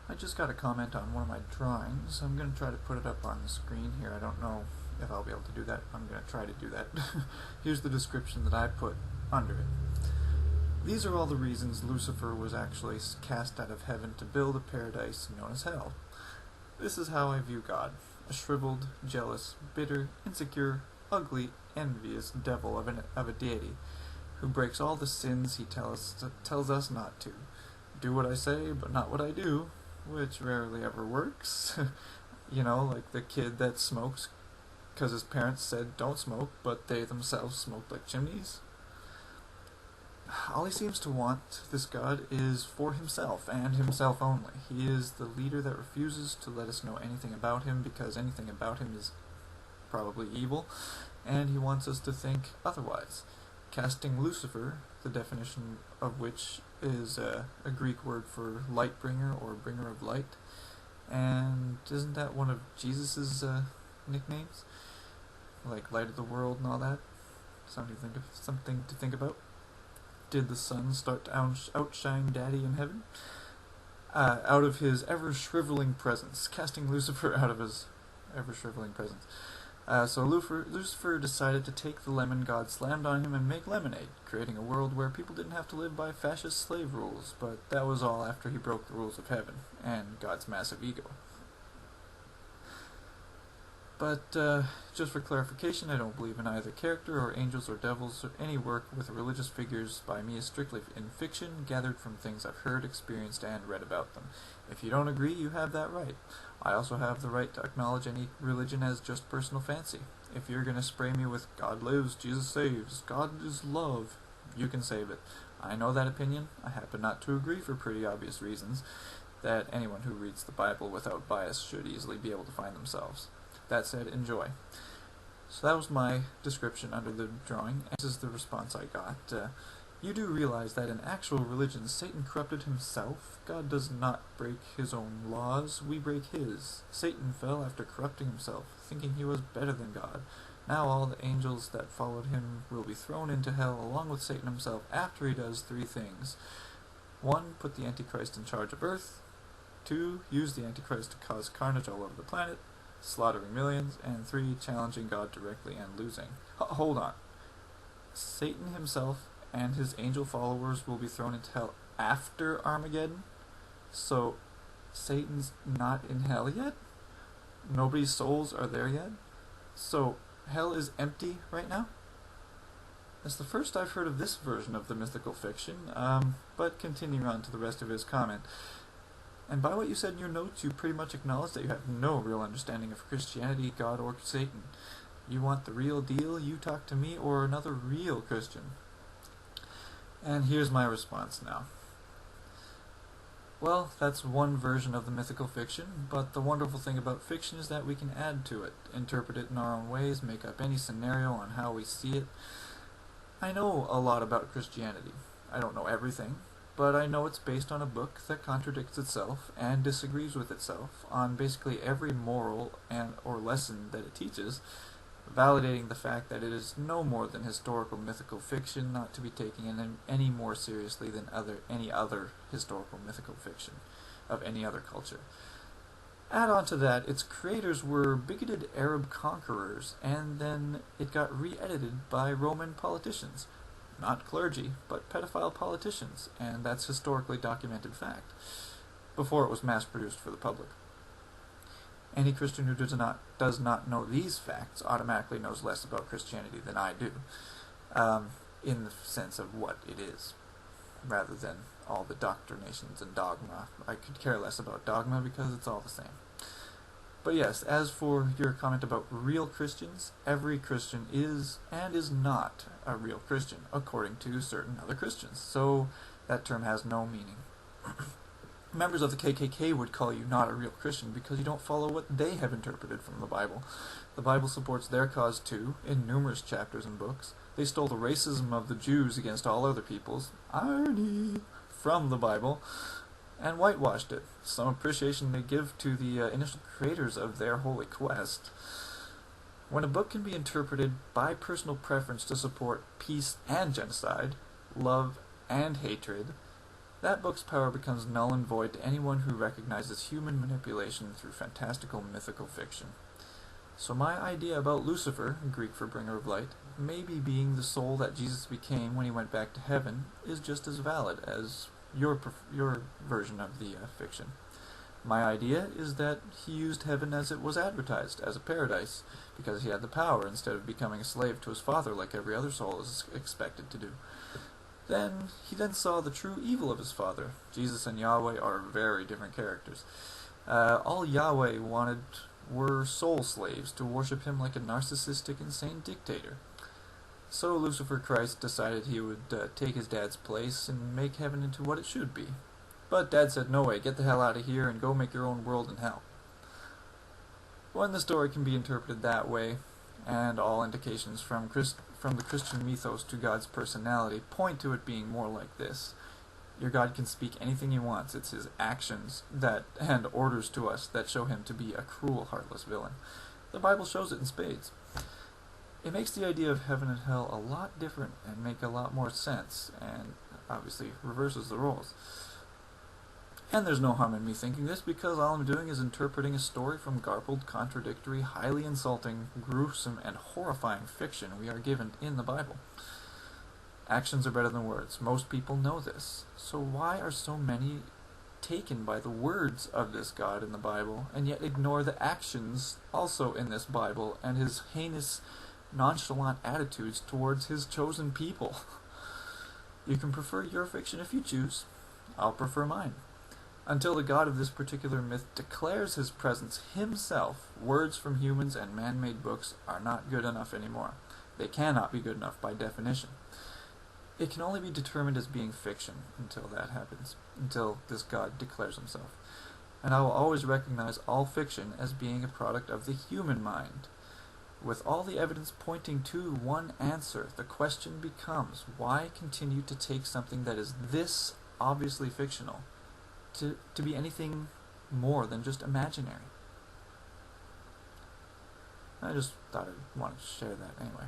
I just got a comment on one of my drawings. I'm going to try to put it up on the screen here. I don't know if I'll be able to do that. I'm going to try to do that. Here's the description that I put under it. These are all the reasons Lucifer was actually cast out of heaven to build a paradise known as hell. This is how I view God: a shriveled, jealous, bitter, insecure, ugly, envious devil of a deity who breaks all the sins he tells us not to. Do what I say, but not what I do, which rarely ever works. You know, like the kid that smokes because his parents said don't smoke, but they themselves smoked like chimneys. All he seems to want, this God, is for himself, and himself only. He is the leader that refuses to let us know anything about him, because anything about him is probably evil, and he wants us to think otherwise. Casting Lucifer, the definition of which is a Greek word for light bringer or bringer of light, and isn't that one of Jesus's nicknames? Like light of the world and all that? Something to think about. Did the sun start to outshine Daddy in heaven? Out of his ever-shriveling presence, casting Lucifer out of his ever-shriveling presence. So Lucifer decided to take the lemon God slammed on him and make lemonade, creating a world where people didn't have to live by fascist slave rules, but that was all after he broke the rules of heaven and God's massive ego. But just for clarification, I don't believe in either character or angels or devils, or any work with religious figures by me is strictly in fiction, gathered from things I've heard, experienced, and read about them. If you don't agree, you have that right. I also have the right to acknowledge any religion as just personal fancy. If you're going to spray me with God lives, Jesus saves, God is love, you can save it. I know that opinion. I happen not to agree for pretty obvious reasons that anyone who reads the Bible without bias should easily be able to find themselves. That said, enjoy. So that was my description under the drawing, and this is the response I got. You do realize that in actual religion, Satan corrupted himself. God does not break his own laws, we break his. Satan fell after corrupting himself, thinking he was better than God. Now all the angels that followed him will be thrown into hell along with Satan himself after he does 3 things. 1. Put the Antichrist in charge of earth. 2. Use the Antichrist to cause carnage all over the planet, slaughtering millions. And 3. Challenging God directly and losing. Hold on. Satan himself and his angel followers will be thrown into hell after Armageddon? So Satan's not in hell yet? Nobody's souls are there yet? So hell is empty right now? That's the first I've heard of this version of the mythical fiction, but continuing on to the rest of his comment. And by what you said in your notes, you pretty much acknowledge that you have no real understanding of Christianity, God, or Satan. You want the real deal, you talk to me or another real Christian. And here's my response now. Well, that's one version of the mythical fiction, but the wonderful thing about fiction is that we can add to it, interpret it in our own ways, make up any scenario on how we see it. I know a lot about Christianity. I don't know everything, but I know it's based on a book that contradicts itself and disagrees with itself on basically every moral and or lesson that it teaches, validating the fact that it is no more than historical mythical fiction, not to be taken any more seriously than any other historical mythical fiction of any other culture. Add on to that, its creators were bigoted Arab conquerors, and then it got re-edited by Roman politicians. Not clergy, but pedophile politicians, and that's historically documented fact, before it was mass-produced for the public. Any Christian who does not know these facts automatically knows less about Christianity than I do, in the sense of what it is, rather than all the doctrinations and dogma. I could care less about dogma because it's all the same. But yes, as for your comment about real Christians, every Christian is and is not a real Christian, according to certain other Christians, so that term has no meaning. Members of the KKK would call you not a real Christian because you don't follow what they have interpreted from the Bible. The Bible supports their cause too, in numerous chapters and books. They stole the racism of the Jews against all other peoples, irony, from the Bible, and whitewashed it, some appreciation they give to the initial creators of their holy quest. When a book can be interpreted by personal preference to support peace and genocide, love and hatred, that book's power becomes null and void to anyone who recognizes human manipulation through fantastical mythical fiction. So my idea about Lucifer, Greek for bringer of light, maybe being the soul that Jesus became when he went back to heaven, is just as valid as your version of the fiction. My idea is that he used heaven as it was advertised, as a paradise, because he had the power instead of becoming a slave to his father like every other soul is expected to do. He then saw the true evil of his father. Jesus and Yahweh are very different characters. All Yahweh wanted were soul slaves to worship him like a narcissistic, insane dictator. So Lucifer Christ decided he would take his dad's place and make heaven into what it should be. But Dad said, "No way, get the hell out of here and go make your own world in hell." When the story can be interpreted that way, and all indications from the Christian mythos to God's personality point to it being more like this. Your God can speak anything he wants. It's his actions and orders to us that show him to be a cruel, heartless villain. The Bible shows it in spades. It makes the idea of heaven and hell a lot different and make a lot more sense, and obviously reverses the roles. And there's no harm in me thinking this, because all I'm doing is interpreting a story from garbled, contradictory, highly insulting, gruesome, and horrifying fiction we are given in the Bible. Actions are better than words. Most people know this. So why are so many taken by the words of this God in the Bible, and yet ignore the actions also in this Bible, and his heinous, nonchalant attitudes towards his chosen people? You can prefer your fiction if you choose. I'll prefer mine. Until the God of this particular myth declares his presence himself, words from humans and man-made books are not good enough anymore. They cannot be good enough by definition. It can only be determined as being fiction until that happens, until this God declares himself. And I will always recognize all fiction as being a product of the human mind. With all the evidence pointing to one answer, the question becomes, why continue to take something that is this obviously fictional to be anything more than just imaginary? I just thought I'd want to share that anyway.